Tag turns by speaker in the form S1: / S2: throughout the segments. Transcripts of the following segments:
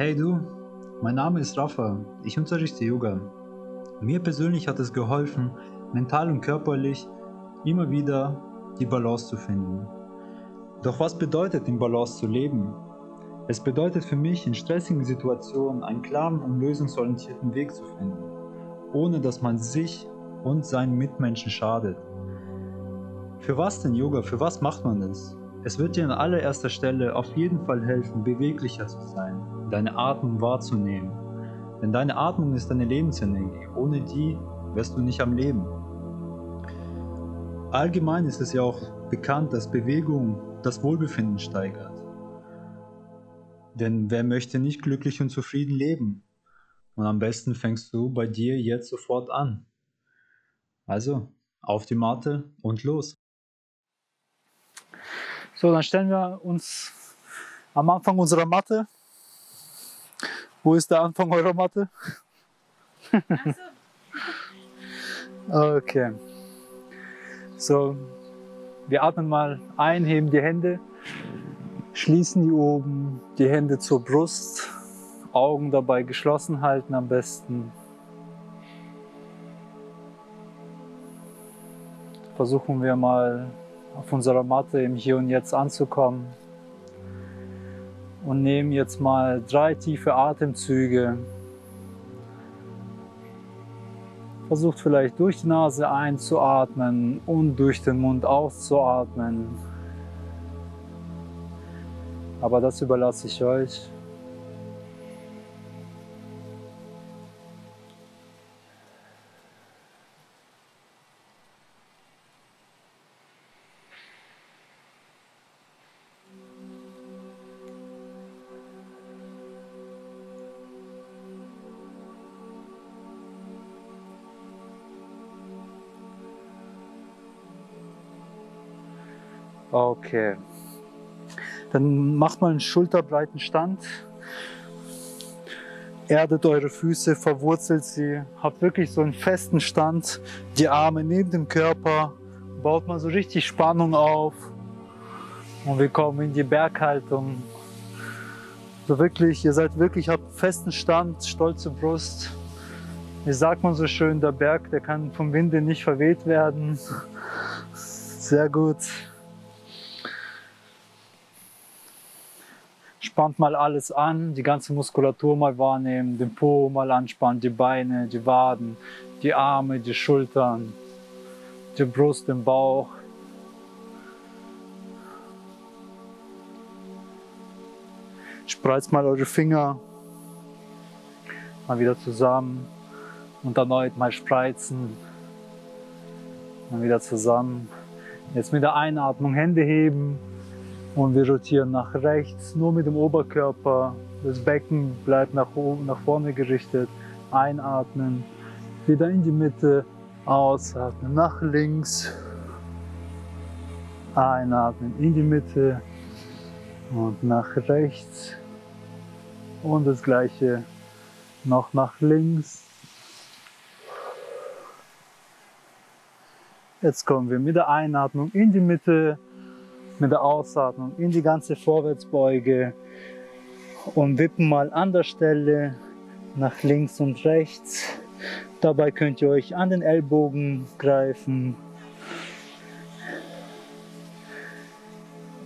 S1: Hey du, mein Name ist Rafa, ich unterrichte Yoga. Mir persönlich hat es geholfen, mental und körperlich immer wieder die Balance zu finden. Doch was bedeutet, in Balance zu leben? Es bedeutet für mich, in stressigen Situationen einen klaren und lösungsorientierten Weg zu finden, ohne dass man sich und seinen Mitmenschen schadet. Für was denn Yoga? Für was macht man es? Es wird dir an allererster Stelle auf jeden Fall helfen, beweglicher zu sein, deine Atmung wahrzunehmen. Denn deine Atmung ist deine Lebensenergie. Ohne die wärst du nicht am Leben. Allgemein ist es ja auch bekannt, dass Bewegung das Wohlbefinden steigert. Denn wer möchte nicht glücklich und zufrieden leben? Und am besten fängst du bei dir jetzt sofort an. Also, auf die Matte und los.
S2: So, dann stellen wir uns am Anfang unserer Matte. Wo ist der Anfang eurer Matte?
S3: Ach so.
S2: Okay. So, wir atmen mal ein, heben die Hände, schließen die oben, die Hände zur Brust, Augen dabei geschlossen halten am besten. Versuchen wir mal auf unserer Matte im Hier und Jetzt anzukommen und nehmen jetzt mal 3 tiefe Atemzüge. Versucht vielleicht durch die Nase einzuatmen und durch den Mund auszuatmen. Aber das überlasse ich euch. Okay. Dann macht mal einen schulterbreiten Stand. Erdet eure Füße, verwurzelt sie. Habt wirklich so einen festen Stand. Die Arme neben dem Körper. Baut mal so richtig Spannung auf. Und wir kommen in die Berghaltung. So wirklich, ihr seid wirklich, habt festen Stand, stolze Brust. Wie sagt man so schön, der Berg, der kann vom Winde nicht verweht werden. Sehr gut. Spannt mal alles an, die ganze Muskulatur mal wahrnehmen, den Po mal anspannen, die Beine, die Waden, die Arme, die Schultern, die Brust, den Bauch. Spreizt mal eure Finger mal wieder zusammen und erneut mal spreizen, mal wieder zusammen. Jetzt mit der Einatmung Hände heben. Und wir rotieren nach rechts, nur mit dem Oberkörper. Das Becken bleibt nach oben, nach vorne gerichtet. Einatmen, wieder in die Mitte, ausatmen, nach links. Einatmen in die Mitte und nach rechts. Und das gleiche noch nach links. Jetzt kommen wir mit der Einatmung in die Mitte. Mit der Ausatmung in die ganze Vorwärtsbeuge und wippen mal an der Stelle nach links und rechts. Dabei könnt ihr euch an den Ellbogen greifen.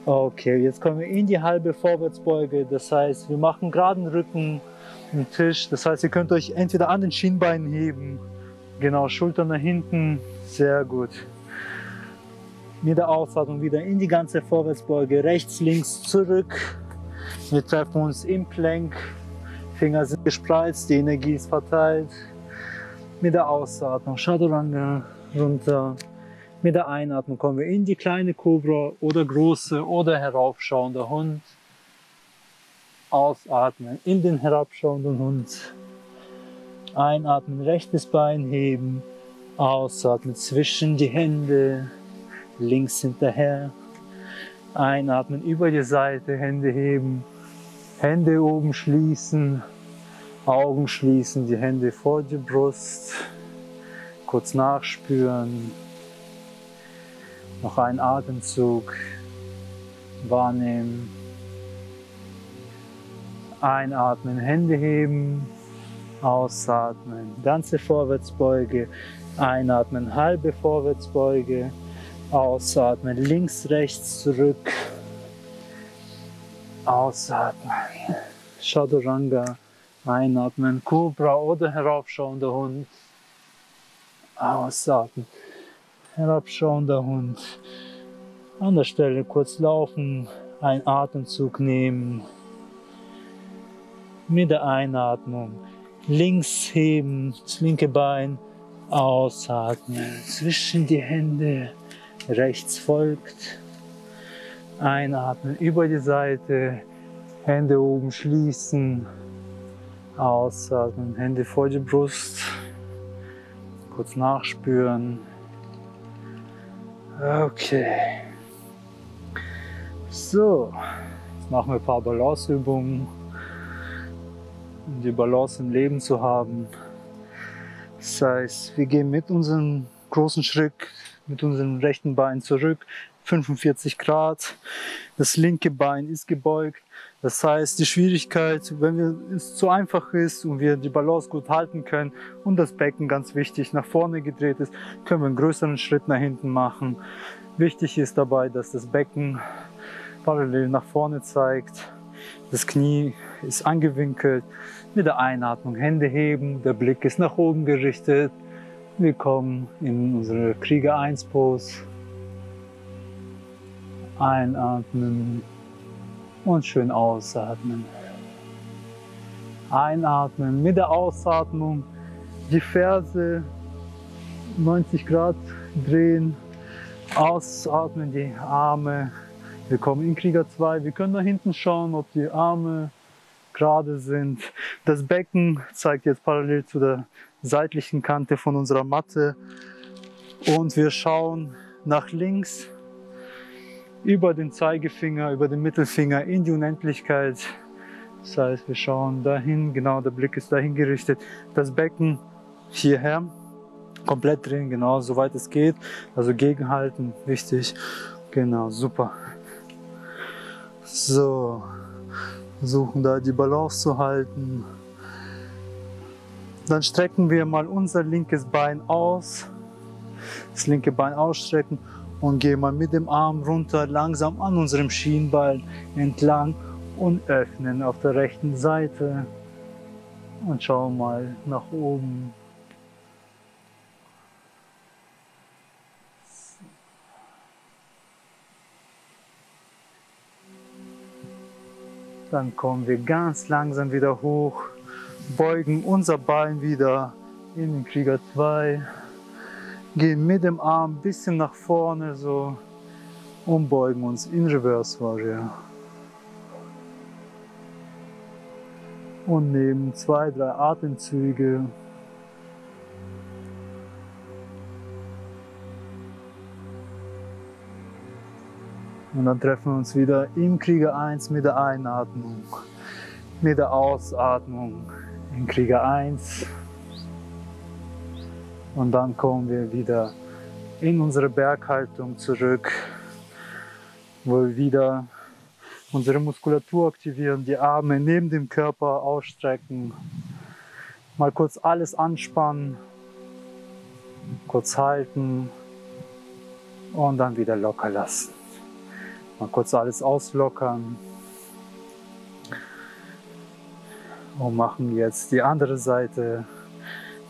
S2: Okay, jetzt kommen wir in die halbe Vorwärtsbeuge. Das heißt, wir machen geraden Rücken im Tisch. Das heißt, ihr könnt euch entweder an den Schienbeinen heben. Genau, Schultern nach hinten. Sehr gut. Mit der Ausatmung wieder in die ganze Vorwärtsbeuge, rechts, links, zurück. Wir treffen uns im Plank, Finger sind gespreizt, die Energie ist verteilt. Mit der Ausatmung Chaturanga runter. Mit der Einatmung kommen wir in die kleine Kobra oder große oder heraufschauende Hund. Ausatmen in den herabschauenden Hund. Einatmen, rechtes Bein heben. Ausatmen zwischen die Hände. Links hinterher, einatmen über die Seite, Hände heben, Hände oben schließen, Augen schließen, die Hände vor die Brust, kurz nachspüren, noch einen Atemzug wahrnehmen, Einatmen, Hände heben, ausatmen, ganze Vorwärtsbeuge, einatmen, halbe Vorwärtsbeuge, ausatmen, links, rechts, zurück, ausatmen, Chaturanga, einatmen, Cobra oder heraufschauender Hund, ausatmen, herabschauender Hund, an der Stelle kurz laufen, einen Atemzug nehmen, mit der Einatmung links heben, das linke Bein, ausatmen, zwischen die Hände, rechts folgt, einatmen, über die Seite, Hände oben schließen, ausatmen, Hände vor die Brust, kurz nachspüren, okay, so, jetzt machen wir ein paar Balanceübungen, um die Balance im Leben zu haben. Das heißt, wir gehen mit unserem großen Schritt, mit unserem rechten Bein zurück, 45 Grad. Das linke Bein ist gebeugt. Das heißt, die Schwierigkeit, wenn es zu einfach ist und wir die Balance gut halten können und das Becken, ganz wichtig, nach vorne gedreht ist, können wir einen größeren Schritt nach hinten machen. Wichtig ist dabei, dass das Becken parallel nach vorne zeigt. Das Knie ist angewinkelt. Mit der Einatmung Hände heben, der Blick ist nach oben gerichtet. Wir kommen in unsere Krieger 1 Pose. Einatmen und schön ausatmen. Einatmen, mit der Ausatmung die Ferse 90 Grad drehen. Ausatmen, die Arme. Wir kommen in Krieger 2. Wir können nach hinten schauen, ob die Arme gerade sind. Das Becken zeigt jetzt parallel zu der seitlichen Kante von unserer Matte. Und wir schauen nach links über den Zeigefinger, über den Mittelfinger in die Unendlichkeit. Das heißt, wir schauen dahin, genau, der Blick ist dahin gerichtet. Das Becken hierher, komplett drehen, genau, soweit es geht. Also gegenhalten, wichtig. Genau, super. So, versuchen da die Balance zu halten. Dann strecken wir mal unser linkes Bein aus. Das linke Bein ausstrecken und gehen mal mit dem Arm runter, langsam an unserem Schienbein entlang und öffnen auf der rechten Seite. Und schauen mal nach oben. Dann kommen wir ganz langsam wieder hoch, beugen unser Bein wieder in den Krieger 2, gehen mit dem Arm ein bisschen nach vorne so und beugen uns in Reverse Warrior. Und nehmen 2, 3 Atemzüge. Und dann treffen wir uns wieder im Krieger 1 mit der Einatmung, mit der Ausatmung in Krieger 1. Und dann kommen wir wieder in unsere Berghaltung zurück, wo wir wieder unsere Muskulatur aktivieren, die Arme neben dem Körper ausstrecken, mal kurz alles anspannen, kurz halten und dann wieder locker lassen. Mal kurz alles auslockern und machen jetzt die andere Seite.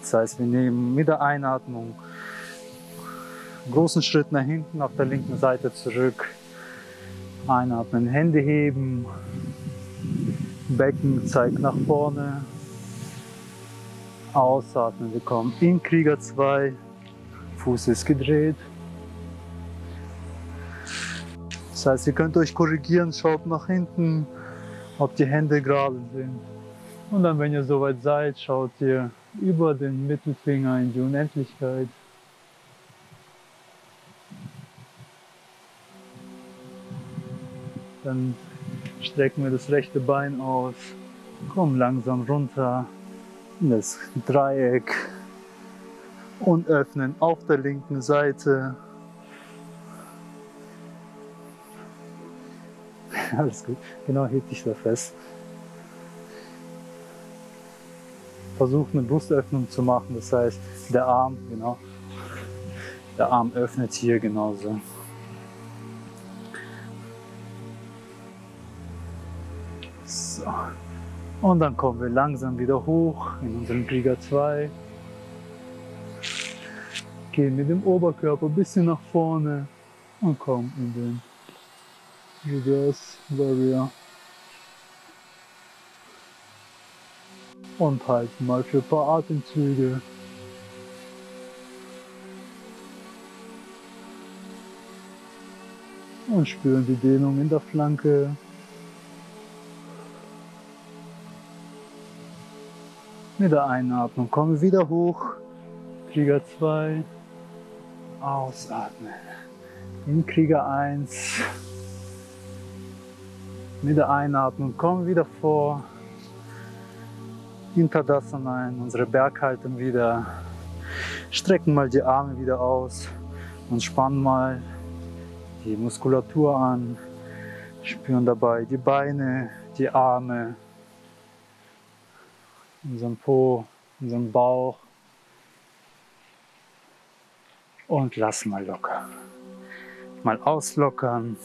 S2: Das heißt, wir nehmen mit der Einatmung einen großen Schritt nach hinten auf der linken Seite zurück. Einatmen, Hände heben, Becken zeigt nach vorne. Ausatmen, wir kommen in Krieger 2, Fuß ist gedreht. Das heißt, ihr könnt euch korrigieren, schaut nach hinten, ob die Hände gerade sind. Und dann, wenn ihr soweit seid, schaut ihr über den Mittelfinger in die Unendlichkeit. Dann strecken wir das rechte Bein aus, kommen langsam runter in das Dreieck und öffnen auf der linken Seite. Alles gut, genau, hebt dich da fest. versucht eine Brustöffnung zu machen, das heißt der Arm, genau, der Arm öffnet hier genauso. So. Und dann kommen wir langsam wieder hoch in unseren Krieger 2. Gehen mit dem Oberkörper ein bisschen nach vorne und kommen in den Reverse Warrior. Und halten mal für ein paar Atemzüge. Und spüren die Dehnung in der Flanke. Mit der Einatmung kommen wir wieder hoch. Krieger 2. Ausatmen. In Krieger 1. Mit der Einatmung kommen wir wieder vor. In Tadasana, in unsere Berghaltung wieder. Strecken mal die Arme wieder aus und spannen mal die Muskulatur an. Spüren dabei die Beine, die Arme, unseren Po, unseren Bauch. Und lassen mal locker. Mal auslockern.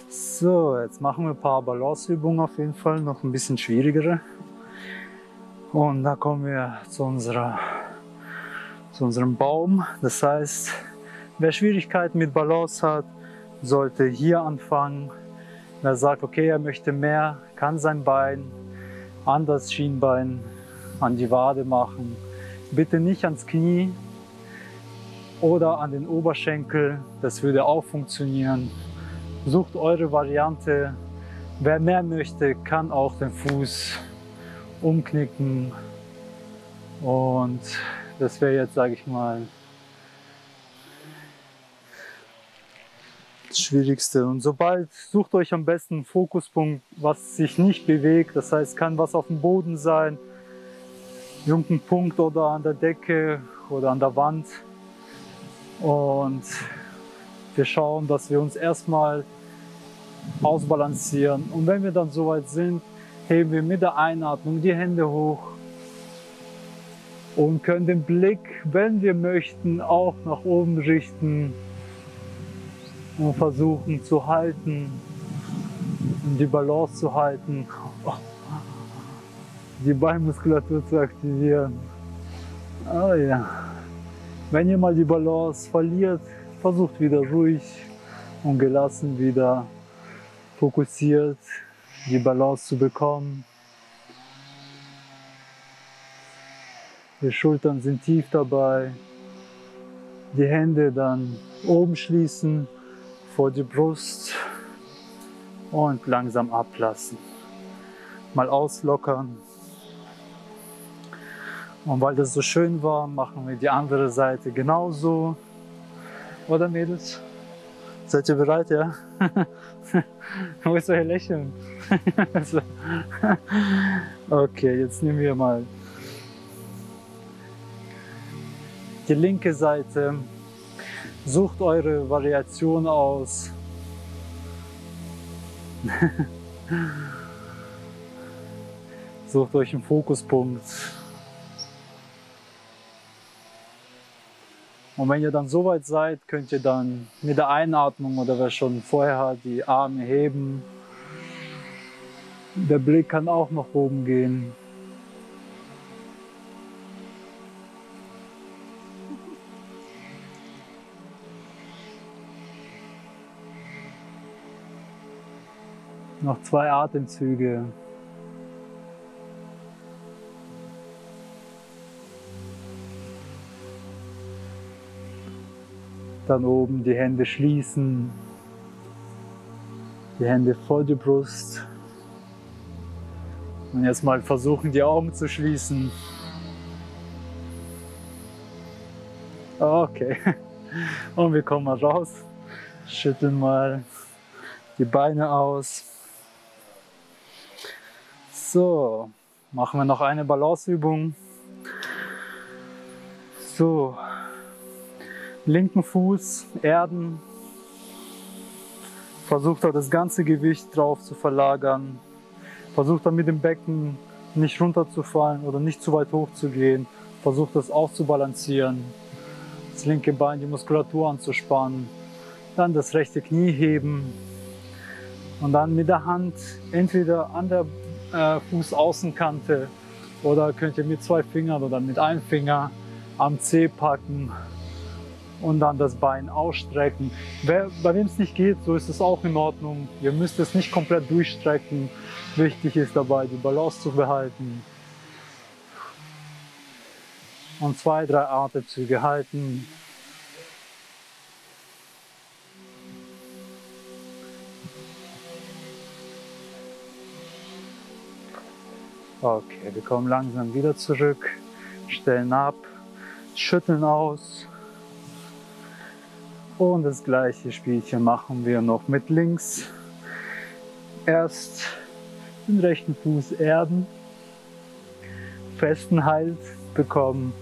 S2: So, jetzt machen wir ein paar Balanceübungen auf jeden Fall, noch ein bisschen schwierigere. Und da kommen wir zu unserem Baum. Das heißt, wer Schwierigkeiten mit Balance hat, sollte hier anfangen. Wer sagt, okay, er möchte mehr, kann sein Bein an das Schienbein, an die Wade machen. Bitte nicht ans Knie oder an den Oberschenkel, das würde auch funktionieren. Sucht eure Variante. Wer mehr möchte, kann auch den Fuß umknicken. Und das wäre jetzt, sage ich mal, das Schwierigste. Und sobald, sucht euch am besten einen Fokuspunkt, was sich nicht bewegt. Das heißt, kann was auf dem Boden sein, irgendein Punkt oder an der Decke oder an der Wand. Und wir schauen, dass wir uns erstmal ausbalancieren. Und wenn wir dann soweit sind, heben wir mit der Einatmung die Hände hoch und können den Blick, wenn wir möchten, auch nach oben richten und versuchen zu halten, um die Balance zu halten, die Beinmuskulatur zu aktivieren. Oh ja. Wenn ihr mal die Balance verliert, versucht wieder ruhig und gelassen wieder fokussiert die Balance zu bekommen. Die Schultern sind tief dabei. Die Hände dann oben schließen vor die Brust und langsam ablassen. Mal auslockern. Und weil das so schön war, machen wir die andere Seite genauso. Oder Mädels? Seid ihr bereit, ja? Wo ist euer Lächeln? Okay, jetzt nehmen wir mal die linke Seite. Sucht eure Variation aus. Sucht euch einen Fokuspunkt. Und wenn ihr dann soweit seid, könnt ihr dann mit der Einatmung oder wer schon vorher hat, die Arme heben. Der Blick kann auch nach oben gehen. Noch 2 Atemzüge. Dann oben die Hände schließen, die Hände vor die Brust. Und jetzt mal versuchen, die Augen zu schließen. Okay. Und wir kommen mal raus. Schütteln mal die Beine aus. So, machen wir noch eine Balanceübung. So. Linken Fuß erden, versucht da das ganze Gewicht drauf zu verlagern, versucht dann mit dem Becken nicht runterzufallen oder nicht zu weit hoch zu gehen. Versucht das auszubalancieren. Das linke Bein, die Muskulatur anzuspannen. Dann das rechte Knie heben. Und dann mit der Hand entweder an der Fußaußenkante oder könnt ihr mit 2 Fingern oder mit einem Finger am Zeh packen und dann das Bein ausstrecken. Bei wem es nicht geht, so ist es auch in Ordnung. Ihr müsst es nicht komplett durchstrecken. Wichtig ist dabei, die Balance zu behalten. Und 2, 3 Atemzüge halten. Okay, wir kommen langsam wieder zurück, stellen ab, schütteln aus. Und das gleiche Spielchen machen wir noch mit links. Erst den rechten Fuß erden, festen Halt bekommen.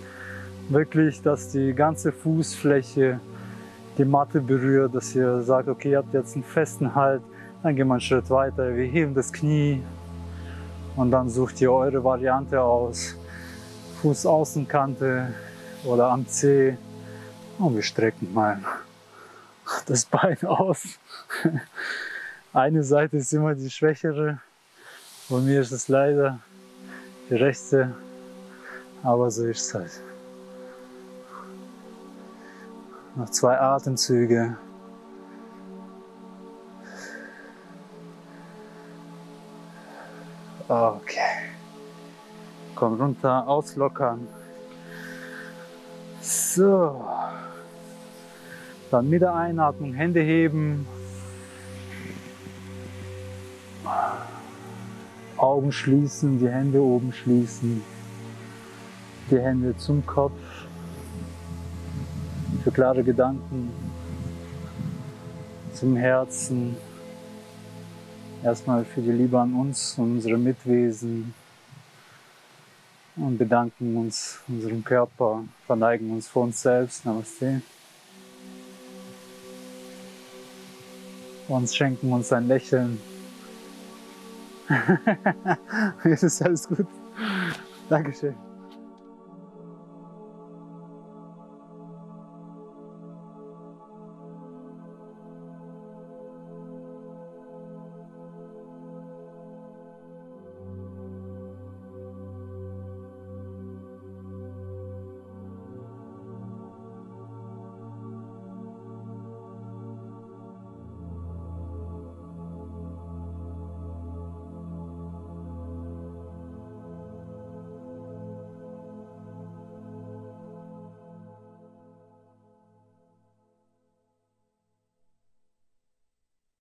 S2: Wirklich, dass die ganze Fußfläche die Matte berührt, dass ihr sagt, okay, ihr habt jetzt einen festen Halt. Dann gehen wir einen Schritt weiter, wir heben das Knie. Und dann sucht ihr eure Variante aus. Fußaußenkante oder am Zeh. Und wir strecken mal das Bein aus. Eine Seite ist immer die schwächere. Bei mir ist es leider die rechte. Aber so ist es halt. Noch 2 Atemzüge. Okay. Komm runter, auslockern. So. Dann mit der Einatmung Hände heben. Augen schließen, die Hände oben schließen. Die Hände zum Kopf. Für klare Gedanken. Zum Herzen. Erstmal für die Liebe an uns und unsere Mitwesen und bedanken uns unserem Körper, verneigen uns vor uns selbst. Namaste. Und schenken uns ein Lächeln. Es ist alles gut. Dankeschön.